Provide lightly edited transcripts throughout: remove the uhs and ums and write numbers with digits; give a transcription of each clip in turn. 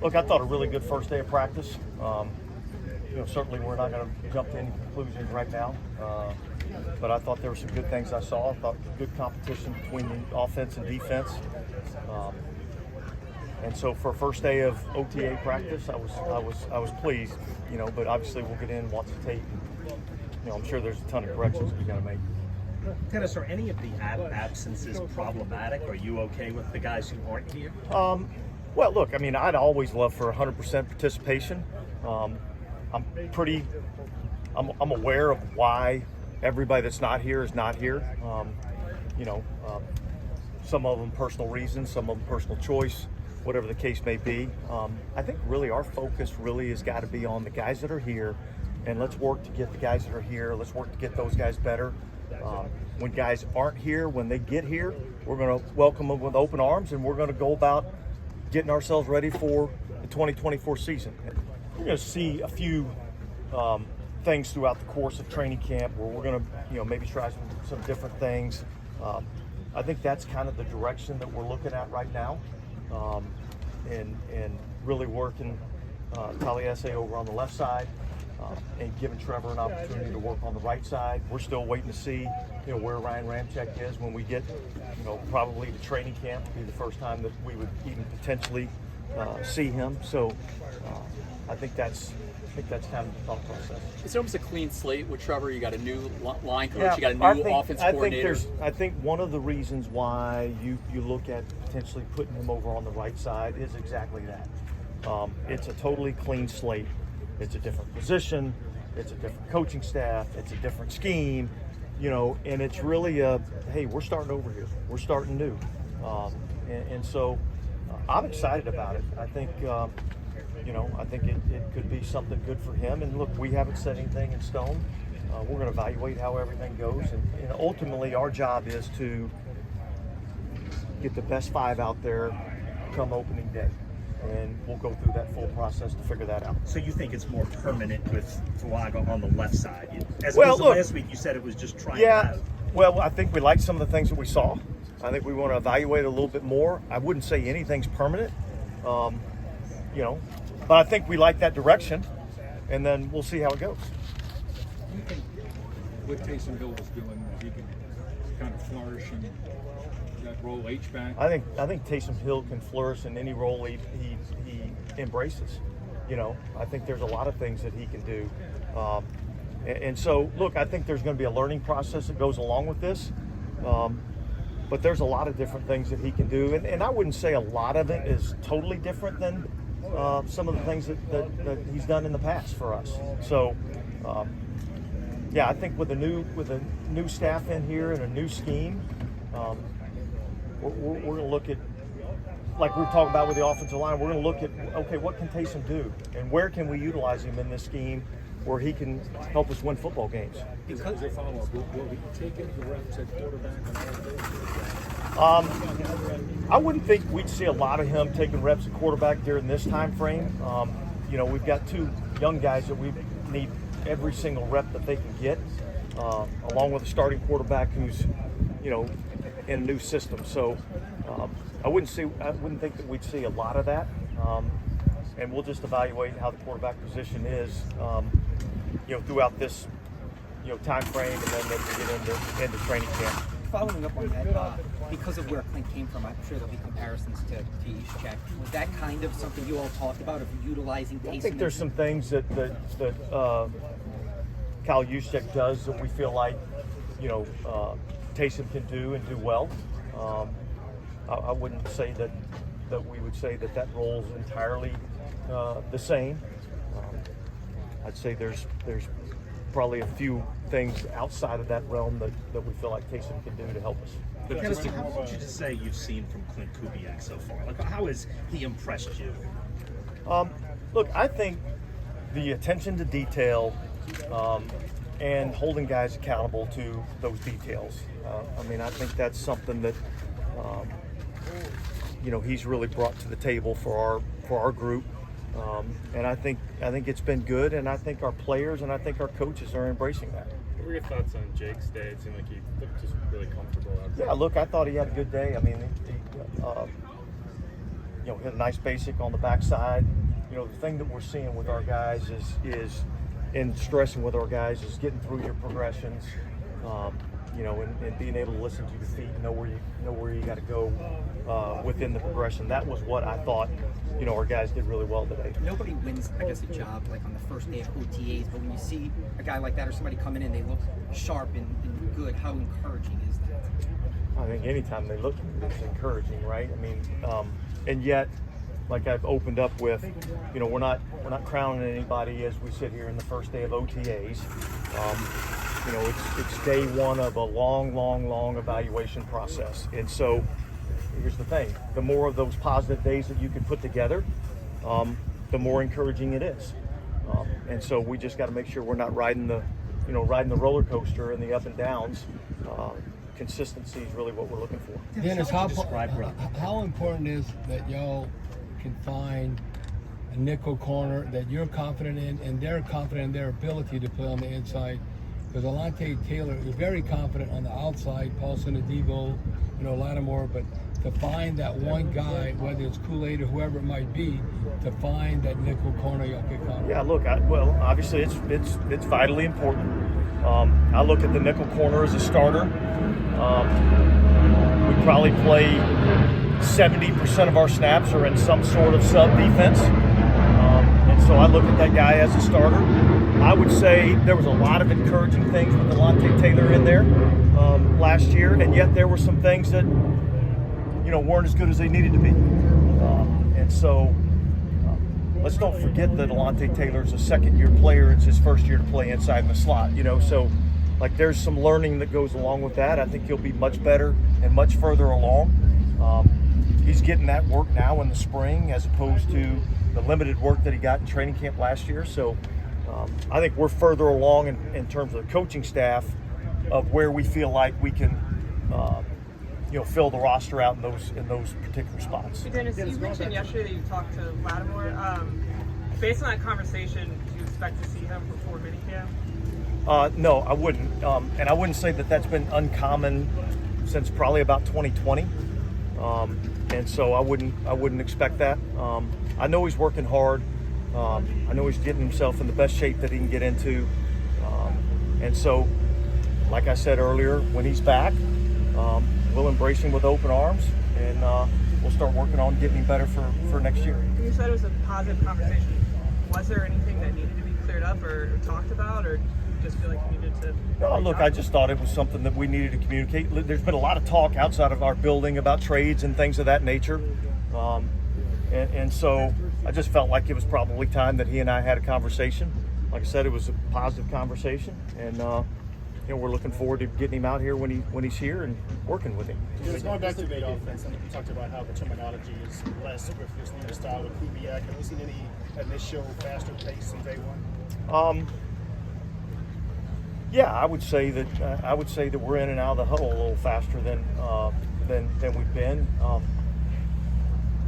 Look, I thought a really good first day of practice. Certainly we're not going to jump to any conclusions right now, but I thought there were some good things I saw. I thought good competition between the offense and defense. And so for first day of OTA practice, I was pleased, but obviously we'll get in and watch the tape. I'm sure there's a ton of corrections we got to make. Dennis, are any of the absences problematic? Are you okay with the guys who aren't here? Well, look, I'd always love for 100% participation. I'm aware of why everybody that's not here is not here. Some of them personal reasons, some of them personal choice, whatever the case may be. I think really our focus really has got to be on the guys that are here, and let's work to get the guys that are here. Let's work to get those guys better. When guys aren't here, when they get here, we're going to welcome them with open arms, and we're going to go about getting ourselves ready for the 2024 season. We're going to see a few things throughout the course of training camp where we're going to, maybe try some different things. I think that's kind of the direction that we're looking at right now, and really working Taliesin over on the left side. And giving Trevor an opportunity to work on the right side. We're still waiting to see, where Ryan Ramczyk is when we get, probably to training camp. It'll be the first time that we would even potentially see him. So I think that's kind of the thought process. It's almost a clean slate with Trevor. You got a new line coach. You got a new offense coordinator. I think one of the reasons why you look at potentially putting him over on the right side is exactly that. It's a totally clean slate. It's a different position, it's a different coaching staff, it's a different scheme, and it's really hey, we're starting over here. We're starting new. And so I'm excited about it. I think, I think it could be something good for him. And look, we haven't set anything in stone. We're going to evaluate how everything goes. And ultimately, our job is to get the best 5 out there come opening day. And we'll go through that full process to figure that out. So you think it's more permanent with Fuaga on the left side? Look, last week you said it was just trying out. Well, I think we like some of the things that we saw. I think we want to evaluate a little bit more. I wouldn't say anything's permanent, but I think we like that direction, and then we'll see how it goes. Do you think what Taysom Hill was doing, that he could kind of flourish in that role H-back? I think Taysom Hill can flourish in any role he embraces. I think there's a lot of things that he can do. And so, look, I think there's going to be a learning process that goes along with this. But there's a lot of different things that he can do. And I wouldn't say a lot of it is totally different than some of the things that he's done in the past for us. So, I think with a new staff in here and a new scheme, we're going to look at, like we were talking about with the offensive line, we're going to look at, okay, what can Taysom do? And where can we utilize him in this scheme where he can help us win football games? Because a follow-up, will he take the reps at quarterback? I wouldn't think we'd see a lot of him taking reps at quarterback during this time frame. We've got 2 young guys that we need every single rep that they can get, along with a starting quarterback who's, in a new system. So I wouldn't think that we'd see a lot of that. And we'll just evaluate how the quarterback position is, throughout this, time frame, and then as we get into training camp. Following up on that, because of where Clint came from, I'm sure there'll be comparisons to Juszczyk. Was that kind of something you all talked about, of utilizing Taysom? I think there's some things that Kyle Juszczyk does that we feel like, Taysom can do and do well. I wouldn't say that we would say that role is entirely the same. I'd say there's probably a few things outside of that realm that we feel like Taysom can do to help us. But Dennis, what would you just say you've seen from Clint Kubiak so far? Like, how has he impressed you? Look, I think the attention to detail and holding guys accountable to those details. I think that's something that he's really brought to the table for our group. And I think it's been good, and I think our players and I think our coaches are embracing that. What were your thoughts on Jake's day? It seemed like he looked just really comfortable out there. Yeah, look, I thought he had a good day. hit a nice basic on the backside. The thing that we're seeing with our guys is and stressing with our guys is getting through your progressions, and being able to listen to your feet, know where you got to go within the progression. That was what I thought, our guys did really well today. Nobody wins, I guess, a job like on the first day of OTAs, but when you see a guy like that or somebody coming in, they look sharp and good. How encouraging is that? I think anytime they look, it's encouraging, right? I mean, and yet, like I've opened up with, we're not crowning anybody as we sit here in the first day of OTAs. It's day one of a long evaluation process. And so here's the thing: the more of those positive days that you can put together, the more encouraging it is. And so we just got to make sure we're not riding the roller coaster and the up and downs. Consistency is really what we're looking for. Dennis, How would you describe how important is that y'all can find a nickel corner that you're confident in and they're confident in their ability to play on the inside? Because Alante Taylor is very confident on the outside, Paulson, Adibo, Lattimore, but to find that one guy, whether it's Kool-Aid or whoever it might be, to find that nickel corner y'all pick on. Yeah, look, obviously it's vitally important. I look at the nickel corner as a starter. We probably play 70% of our snaps are in some sort of sub defense. And so I look at that guy as a starter. I would say there was a lot of encouraging things with Alante Taylor in there last year, and yet there were some things that weren't as good as they needed to be. And so let's don't forget that Alante Taylor is a second-year player. It's his first year to play inside in the slot. So there's some learning that goes along with that. I think he'll be much better and much further along. He's getting that work now in the spring as opposed to the limited work that he got in training camp last year. So I think we're further along in terms of the coaching staff of where we feel like we can fill the roster out in those particular spots. Dennis, you mentioned yesterday that you talked to Lattimore. Based on that conversation, do you expect to see him before minicamp? No, I wouldn't. And I wouldn't say that that's been uncommon since probably about 2020. And so I wouldn't expect that. I know he's working hard. I know he's getting himself in the best shape that he can get into. And so, like I said earlier, when he's back, we'll embrace him with open arms, and we'll start working on getting him better for next year. You said it was a positive conversation. Was there anything that needed to be cleared up or talked about, or just feel like you needed to? No, look, I just thought it was something that we needed to communicate. There's been a lot of talk outside of our building about trades and things of that nature. And so I just felt like it was probably time that he and I had a conversation. Like I said, it was a positive conversation, and we're looking forward to getting him out here when he's here and working with him. Just going back to the offense, and you talked about how the terminology is less with this new style with Kubiak. Have you seen any initial faster pace in day one? Yeah, I would say that we're in and out of the huddle a little faster than we've been.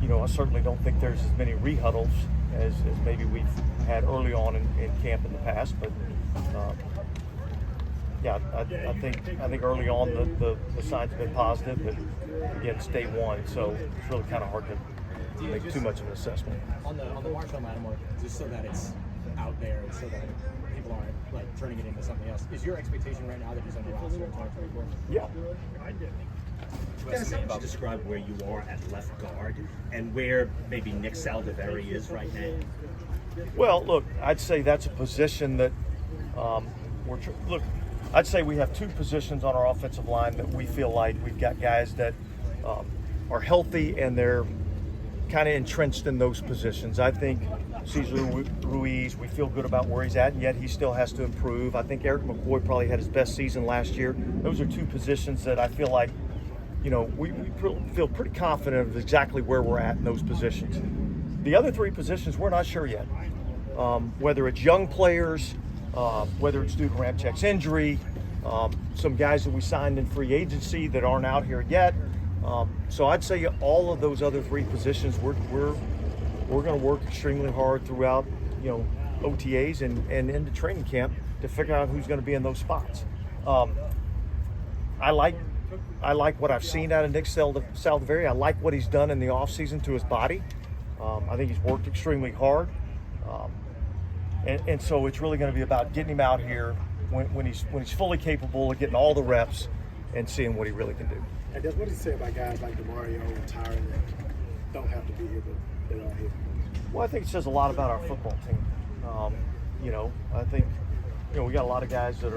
I certainly don't think there's as many rehuddles as maybe we've had early on in camp in the past, but yeah, I think early on the signs have been positive, but again, it's day one, so it's really kind of hard to make too much of an assessment. On the Marshall Lattimore, just so that it's out there, and so that people aren't turning it into something else. Is your expectation right now that he's on the roster in 2024? Yeah. Dennis, how would you describe where you are at left guard and where maybe Nick Saldiveri is right now? Well, look, I'd say that's a position that I'd say we have two positions on our offensive line that we feel like we've got guys that are healthy and they're kind of entrenched in those positions. I think Cesar Ruiz, we feel good about where he's at, and yet he still has to improve. I think Eric McCoy probably had his best season last year. Those are two positions that I feel like, we feel pretty confident of exactly where we're at in those positions. The other three positions, we're not sure yet. Whether it's young players, whether it's due to Ramchek's injury, some guys that we signed in free agency that aren't out here yet. So I'd say all of those other three positions, we're going to work extremely hard throughout, OTAs and into training camp to figure out who's going to be in those spots. I like I like what I've seen out of Nick Saldiveri. I like what he's done in the offseason to his body. I think he's worked extremely hard. And so it's really going to be about getting him out here when he's fully capable of getting all the reps and seeing what he really can do. And what do you say about guys like DeMario and Tyron that don't have to be here, but they are here? Well, I think it says a lot about our football team. You know, I think, you know, we got a lot of guys that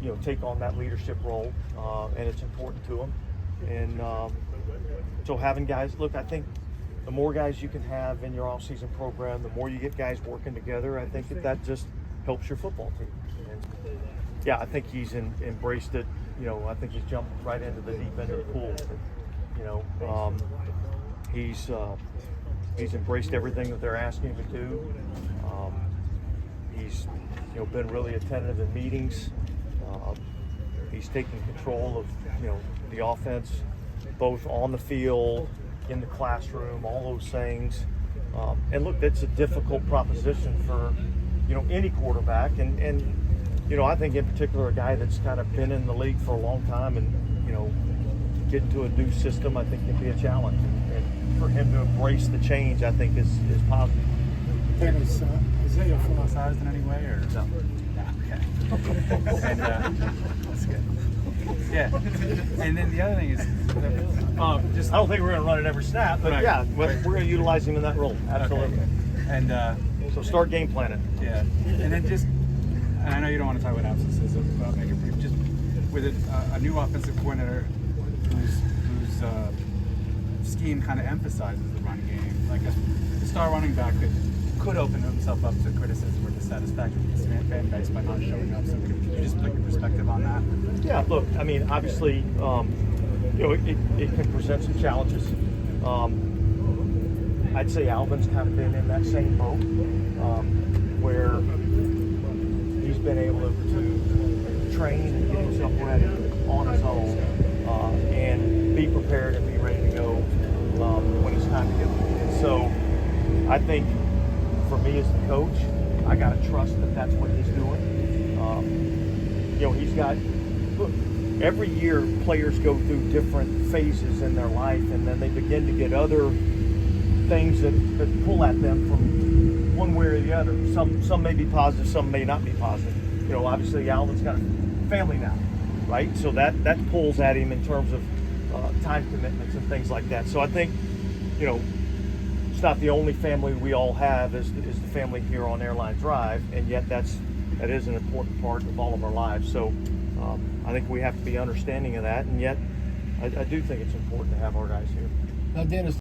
you know, take on that leadership role, and it's important to them. And so having guys, look, I think the more guys you can have in your off-season program, the more you get guys working together, I think that just helps your football team. And yeah, I think he's embraced it. You know, I think he's jumped right into the deep end of the pool. You know, he's embraced everything that they're asking him to do. He's, you know, been really attentive in meetings. He's taking control of, you know, the offense, both on the field, in the classroom, all those things. And look, that's a difficult proposition for, you know, any quarterback. And you know, I think in particular a guy that's kind of been in the league for a long time and, you know, getting to a new system, I think can be a challenge. And for him to embrace the change, I think is positive. Is Isaiah full-sized in any way, or No. Okay. And that's good. Yeah. And then the other thing is, just I don't think we're going to run it every snap, but Right. yeah, we're going to utilize him in that role. Absolutely. Okay. And So start game planning. yeah. And then just, and I know you don't want to talk about absences, but I'll make it brief. Just with a new offensive coordinator whose scheme kind of emphasizes the run game, like a star running back that could open himself up to criticism or dissatisfaction with the fan base by not showing up. So could you just put your perspective on that? Yeah, look, I mean, obviously, you know, it can present some challenges. I'd say Alvin's kind of been in that same boat where he's been able to train and get himself ready on his own and be prepared and be ready to go when it's time to go. And so I think for me as the coach, I got to trust that that's what he's doing. You know, he's got, look, every year players go through different phases in their life, and then they begin to get other things that pull at them from one way or the other. Some may be positive, some may not be positive. You know, obviously Alvin's got a family now, right? So that pulls at him in terms of time commitments and things like that. So I think, you know, it's not the only family we all have is the family here on Airline Drive, and yet that is an important part of all of our lives. So I think we have to be understanding of that, and yet I do think it's important to have our guys here. Now, Dennis,